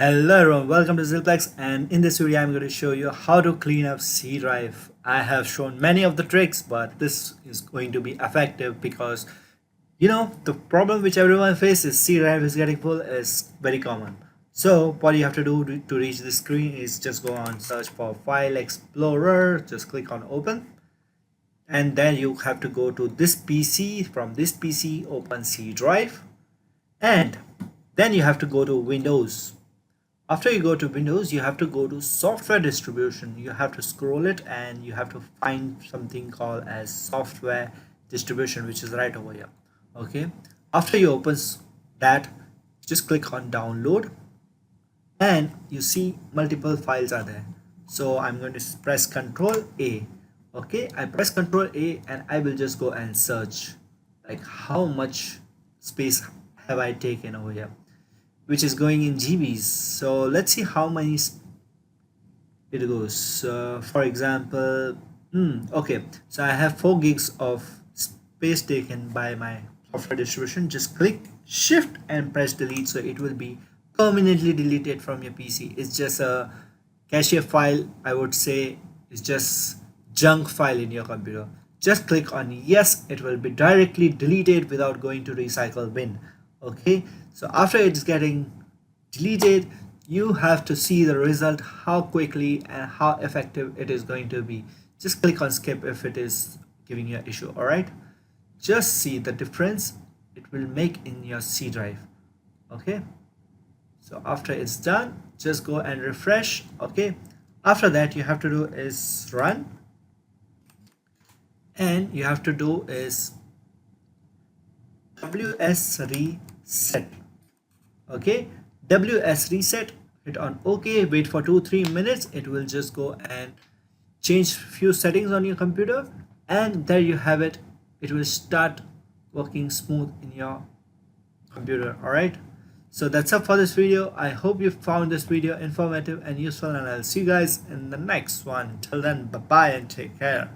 Hello everyone, welcome to ZealPlex, and in this video I'm going to show you how to clean up C drive. I have shown many of the tricks, but this is going to be effective because the problem which everyone faces, C drive is getting full, is very common. So what you have to do to reach this screen is just go on search for File Explorer, just click on open, and then you have to go to this PC. From this PC open C drive, and then you have to go to Windows. After you go to Windows, you have to go to software distribution. You have to scroll it and you have to find something called as software distribution, which is right over here. Okay, after you open that, just click on download and you see multiple files are there. So I'm going to press Ctrl A. Okay, I press Ctrl A and I will just go and search like how much space have I taken over here, which is going in GBs. So let's see how many it goes. For example, okay, so I have 4 gigs of space taken by my software distribution. Just click shift and press delete, so it will be permanently deleted from your PC. It's just a cache file, I would say. It's just junk file in your computer. Just click on yes, it will be directly deleted without going to recycle bin. Okay, so after it's getting deleted, you have to see the result, how quickly and how effective it is going to be. Just click on skip if it is giving you an issue. All right, just see the difference it will make in your C drive. Okay, so after it's done, just go and refresh. Okay, after that you have to do is run, and you have to do is WS reset. Okay, WS reset, hit on OK, wait for 2-3 minutes. It will just go and change few settings on your computer, and there you have it. It will start working smooth in your computer. All right, so that's up for this video. I hope you found this video informative and useful, and I'll see you guys in the next one. Till then, bye bye and take care.